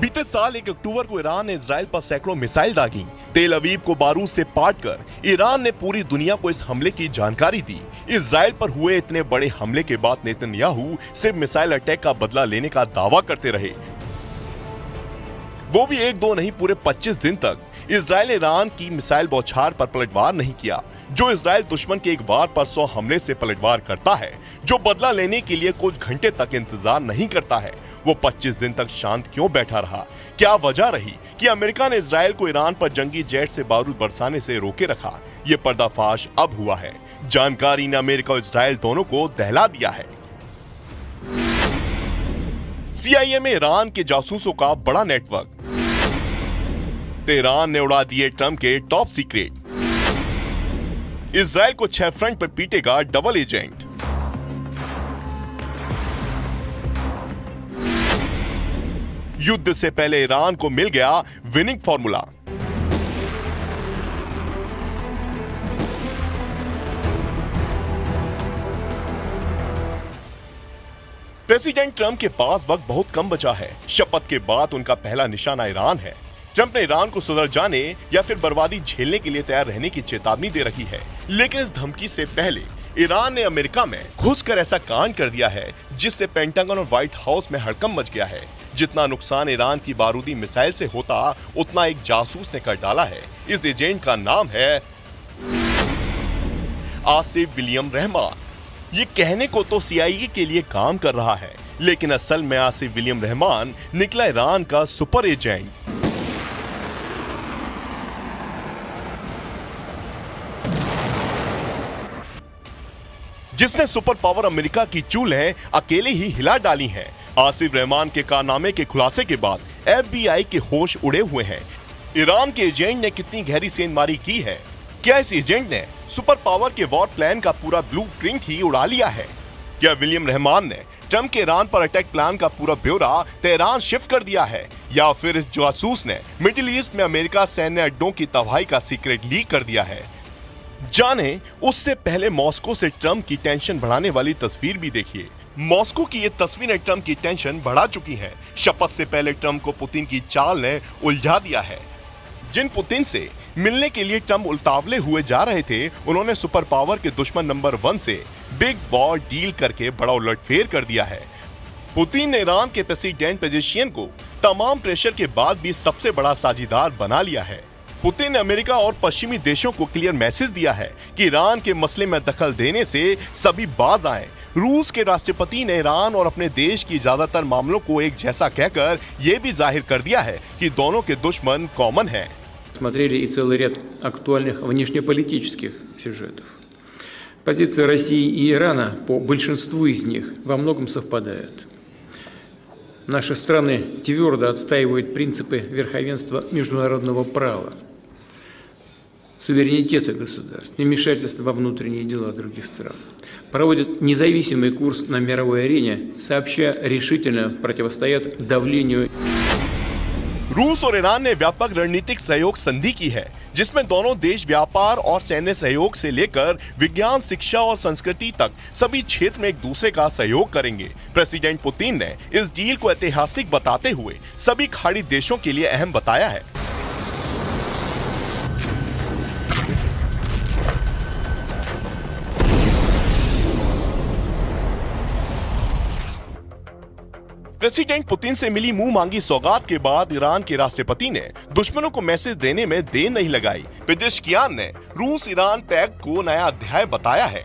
बीते साल 1 अक्टूबर को ईरान ने इजराइल पर सैकड़ों मिसाइल दागी। तेल अवीव को बारूद से पाटकर ईरान ने पूरी दुनिया को इस हमले की जानकारी दी। इजराइल पर हुए इतने बड़े हमले के बाद नेतन्याहू सिर्फ मिसाइल अटैक का बदला लेने का दावा करते रहे, वो भी 1-2 नहीं, पूरे 25 दिन तक इजराइल ने ईरान की मिसाइल बौछार पर पलटवार नहीं किया। जो इजराइल दुश्मन के एक वार पर 100 हमले से पलटवार करता है, जो बदला लेने के लिए कुछ घंटे तक इंतजार नहीं करता है, वो 25 दिन तक शांत क्यों बैठा रहा? क्या वजह रही कि अमेरिका ने इजराइल को ईरान पर जंगी जेट से बारूद बरसाने से रोके रखा? ये पर्दाफाश अब हुआ है। जानकारी ने अमेरिका और इजराइल दोनों को दहला दिया है। CIA में ईरान के जासूसों का बड़ा नेटवर्क। तेहरान ने उड़ा दिए ट्रंप के टॉप सीक्रेट। इजराइल को 6 फ्रंट पर पीटेगा डबल एजेंट। युद्ध से पहले ईरान को मिल गया विनिंग फॉर्मूला। प्रेसिडेंट ट्रंप के पास वक्त बहुत कम बचा है। शपथ के बाद उनका पहला निशाना ईरान है। ट्रंप ने ईरान को सुधर जाने या फिर बर्बादी झेलने के लिए तैयार रहने की चेतावनी दे रखी है, लेकिन इस धमकी से पहले ईरान ने अमेरिका में घुसकर ऐसा कांड कर दिया है जिससे पेंटागन और व्हाइट हाउस में हड़कंप मच गया है। जितना नुकसान ईरान की बारूदी मिसाइल से होता, उतना एक जासूस ने कर डाला है। इस एजेंट का नाम है आसिफ विलियम रहमान। ये कहने को तो CIA के लिए काम कर रहा है, लेकिन असल में आसिफ विलियम रहमान निकला ईरान का सुपर एजेंट। जिसने सुपर पावर अमेरिका की चूल्हे अकेले ही हिला डाली हैं। आसिफ रहमान के कारनामे के खुलासे के बाद FBI के होश उड़े हुए हैं। ईरान के एजेंट ने कितनी गहरी सेंधमारी की है? क्या इस एजेंट ने सुपर पावर के वॉर प्लान का पूरा ब्लूप्रिंट ही उड़ा लिया है? क्या विलियम रहमान ने ट्रंप के ईरान पर अटैक प्लान का पूरा ब्यौरा तेहरान शिफ्ट कर दिया है? या फिर इस जासूस ने मिडिल ईस्ट में अमेरिका सैन्य अड्डों की तबाही का सीक्रेट लीक कर दिया है? जाने उससे पहले मॉस्को से ट्रंप की टेंशन बढ़ाने वाली तस्वीर भी देखिए। मॉस्को की ये तस्वीरें ट्रंप की टेंशन बढ़ा चुकी हैं। शपथ से पहले ट्रंप को पुतिन की चाल ने उलझा दिया है। जिन पुतिन से मिलने के लिए ट्रंप उतावले हुए जा रहे थे, उन्होंने सुपर पावर के दुश्मन नंबर 1 से बिग वॉर डील करके बड़ा उलटफेर कर दिया है। पुतिन ने ईरान के प्रेसिडेंट पेजेशियन को तमाम प्रेशर के बाद भी सबसे बड़ा साझीदार बना लिया है। पुतिन ने अमेरिका और पश्चिमी देशों को क्लियर मैसेज दिया है कि ईरान के मसले में दखल देने से सभी बाज आए। रूस के राष्ट्रपति ने ईरान और अपने देश की ज्यादातर मामलों को एक जैसा कहकर यह भी जाहिर कर दिया है कि दोनों के दुश्मन कॉमन हैं। Смотрели и целый ряд актуальных внешнеполитических сюжетов. Позиции России и Ирана по большинству из них во многом совпадают. Наши страны твердо отстаивают принципы верховенства международного права, суверенитета государств, невмешательства во внутренние дела других стран, проводят независимый курс на мировой арене, сообща решительно противостоят давлению. रूस और ईरान ने व्यापक रणनीतिक सहयोग संधि की है, जिसमें दोनों देश व्यापार और सैन्य सहयोग से लेकर विज्ञान, शिक्षा और संस्कृति तक सभी क्षेत्र में एक दूसरे का सहयोग करेंगे। प्रेसिडेंट पुतिन ने इस डील को ऐतिहासिक बताते हुए सभी खाड़ी देशों के लिए अहम बताया है। प्रेसिडेंट पुतिन से मिली मुंह मांगी सौगात के बाद ईरान के राष्ट्रपति ने दुश्मनों को मैसेज देने में देर नहीं लगाई। पेजेश्कियान ने रूस ईरान पैक्ट को नया अध्याय बताया है।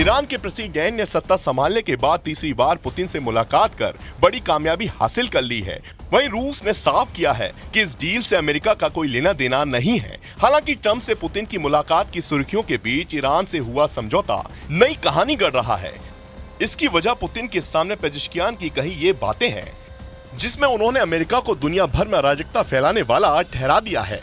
ईरान के प्रेसिडेंट ने सत्ता संभालने के बाद तीसरी बार पुतिन से मुलाकात कर बड़ी कामयाबी हासिल कर ली है। वहीं रूस ने साफ किया है कि इस डील से अमेरिका का कोई लेना देना नहीं है। हालांकि ट्रंप से पुतिन की मुलाकात की सुर्खियों के बीच ईरान से हुआ समझौता नई कहानी गढ़ रहा है। इसकी वजह पुतिन के सामने पेजेश्कियान की कही ये बातें हैं, जिसमें उन्होंने अमेरिका को दुनिया भर में अराजकता फैलाने वाला ठहरा दिया है।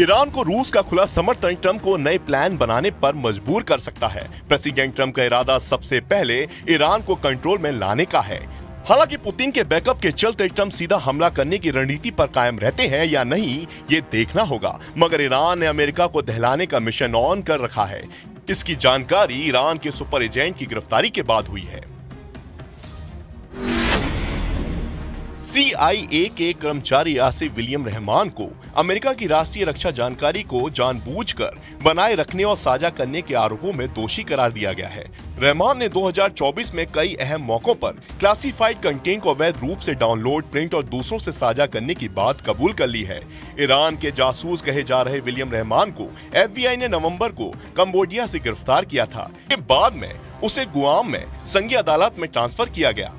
ईरान को रूस का खुला समर्थन ट्रंप को नए प्लान बनाने पर मजबूर कर सकता है। प्रेसिडेंट ट्रंप का इरादा सबसे पहले ईरान को कंट्रोल में लाने का है। हालांकि पुतिन के बैकअप के चलते ट्रंप सीधा हमला करने की रणनीति पर कायम रहते हैं या नहीं, ये देखना होगा। मगर ईरान ने अमेरिका को दहलाने का मिशन ऑन कर रखा है। इसकी जानकारी ईरान के सुपर एजेंट की गिरफ्तारी के बाद हुई है। CIA के कर्मचारी आसिफ विलियम रहमान को अमेरिका की राष्ट्रीय रक्षा जानकारी को जानबूझकर बनाए रखने और साझा करने के आरोपों में दोषी करार दिया गया है। रहमान ने 2024 में कई अहम मौकों पर क्लासिफाइड कंटेंट को अवैध रूप से डाउनलोड, प्रिंट और दूसरों से साझा करने की बात कबूल कर ली है। ईरान के जासूस कहे जा रहे विलियम रहमान को FBI ने नवंबर को कंबोडिया से गिरफ्तार किया था। के बाद में उसे गुआम में संघीय अदालत में ट्रांसफर किया गया।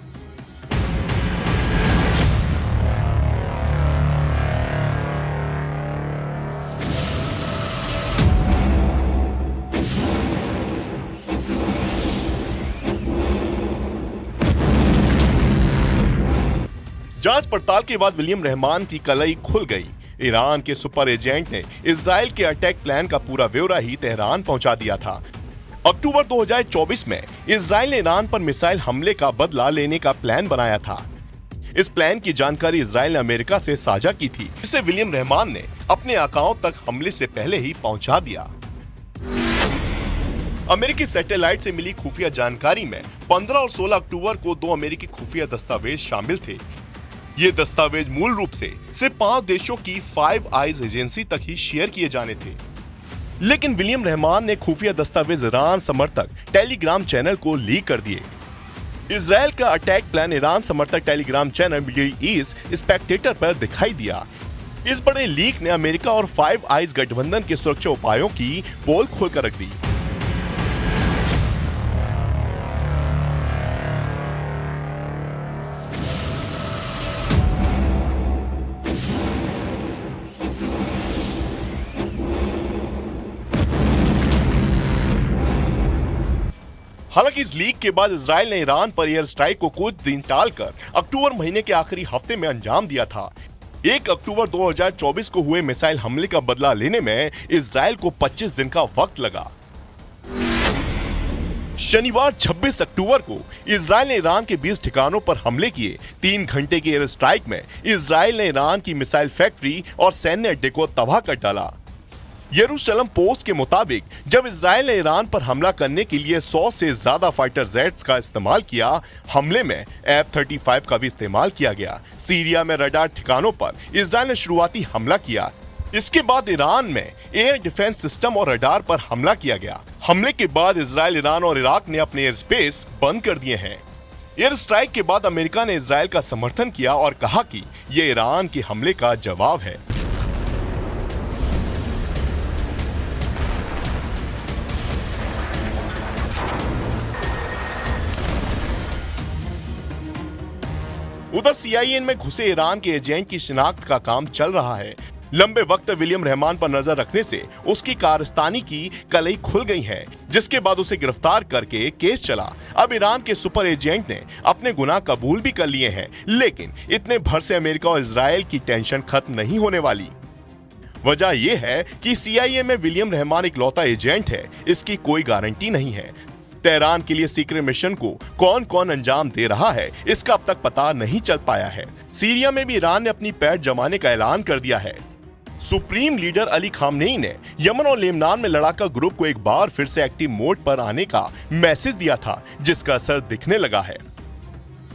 जांच पड़ताल के बाद विलियम रहमान की कलई खुल गई। ईरान के सुपर एजेंट ने इजराइल के अटैक प्लान का पूरा ब्यौरा ही तेहरान पहुंचा दिया था। अक्टूबर 2024 में इजराइल ने ईरान पर मिसाइल हमले का बदला लेने का प्लान बनाया था। इस प्लान की जानकारी इजराइल ने अमेरिका से साझा की थी, जिसे विलियम रहमान ने अपने आकाओं तक हमले से पहले ही पहुंचा दिया। अमेरिकी सैटेलाइट से मिली खुफिया जानकारी में 15 और 16 अक्टूबर को 2 अमेरिकी खुफिया दस्तावेज शामिल थे। ये दस्तावेज मूल रूप से सिर्फ 5 देशों की फाइव आइज एजेंसी तक ही शेयर किए जाने थे। लेकिन विलियम रहमान ने खुफिया दस्तावेज ईरान समर्थक टेलीग्राम चैनल को लीक कर दिए। इजराइल का अटैक प्लान ईरान समर्थक Telegram channel middle east Spectator पर दिखाई दिया। इस बड़े लीक ने अमेरिका और फाइव आइज गठबंधन के सुरक्षा उपायों की पोल खोलकर रख दी। हालांकि इस लीक के बाद इजराइल ने ईरान पर एयर स्ट्राइक को कुछ दिन टालकर अक्टूबर महीने के आखिरी हफ्ते में अंजाम दिया था। 1 अक्टूबर 2024 को हुए मिसाइल हमले का बदला लेने में इजराइल को 25 दिन का वक्त लगा। शनिवार 26 अक्टूबर को इजराइल ने ईरान के 20 ठिकानों पर हमले किए। 3 घंटे की एयर स्ट्राइक में इजराइल ने ईरान की मिसाइल फैक्ट्री और सैन्य अड्डे को तबाह कर डाला। यरूशलेम पोस्ट के मुताबिक जब इजराइल ने ईरान पर हमला करने के लिए 100 से ज्यादा फाइटर जेट्स का इस्तेमाल किया, हमले में F-35 का भी इस्तेमाल किया गया। सीरिया में रडार ठिकानों पर इजराइल ने शुरुआती हमला किया। इसके बाद ईरान में एयर डिफेंस सिस्टम और रडार पर हमला किया गया। हमले के बाद इजराइल, ईरान और इराक ने अपने एयर स्पेस बंद कर दिए हैं। एयर स्ट्राइक के बाद अमेरिका ने इजराइल का समर्थन किया और कहा कि यह ईरान के हमले का जवाब है। उधर CIA में घुसे ईरान के एजेंट की शिनाख्त का काम चल रहा है। लंबे वक्त विलियम रहमान पर नजर रखने से उसकी कारस्तानी की कलई खुल गई है, जिसके बाद उसे गिरफ्तार करके केस चला। अब ईरान के सुपर एजेंट ने अपने गुनाह कबूल भी कर लिए हैं, लेकिन इतने भर से अमेरिका और इजराइल की टेंशन खत्म नहीं होने वाली। वजह यह है कि CIA में विलियम रहमान इकलौता एजेंट है, इसकी कोई गारंटी नहीं है। तेहरान के लिए सीक्रेट मिशन को कौन कौन अंजाम दे रहा है, इसका अब तक पता नहीं चल पाया है। सीरिया में भी ईरान ने अपनी पैठ जमाने का ऐलान कर दिया है। सुप्रीम लीडर अली खामनेई ने यमन और लेबनान में लड़ाका ग्रुप को एक बार फिर से एक्टिव मोड पर आने का मैसेज दिया था, जिसका असर दिखने लगा है।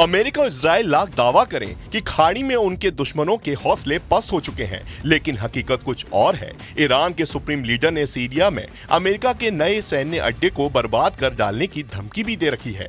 अमेरिका और इजराइल लाख दावा करें कि खाड़ी में उनके दुश्मनों के हौसले पस्त हो चुके हैं, लेकिन हकीकत कुछ और है। ईरान के सुप्रीम लीडर ने सीरिया में अमेरिका के नए सैन्य अड्डे को बर्बाद कर डालने की धमकी भी दे रखी है।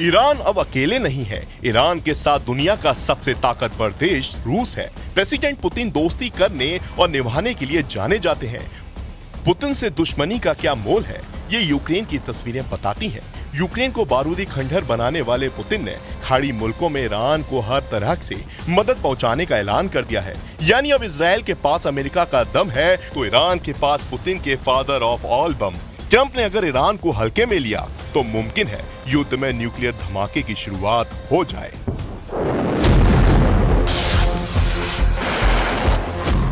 ईरान अब अकेले नहीं है। ईरान के साथ दुनिया का सबसे ताकतवर देश रूस है। प्रेसिडेंट पुतिन दोस्ती करने और निभाने के लिए जाने जाते हैं। पुतिन से दुश्मनी का क्या मोल है, ये यूक्रेन की तस्वीरें बताती हैं। यूक्रेन को बारूदी खंडहर बनाने वाले पुतिन ने खाड़ी मुल्कों में ईरान को हर तरह से मदद पहुंचाने का ऐलान कर दिया है। यानी अब इजराइल के पास अमेरिका का दम है तो ईरान के पास पुतिन के father of all bomb. Trump ने अगर ईरान को हल्के में लिया तो मुमकिन है युद्ध में न्यूक्लियर धमाके की शुरुआत हो जाए।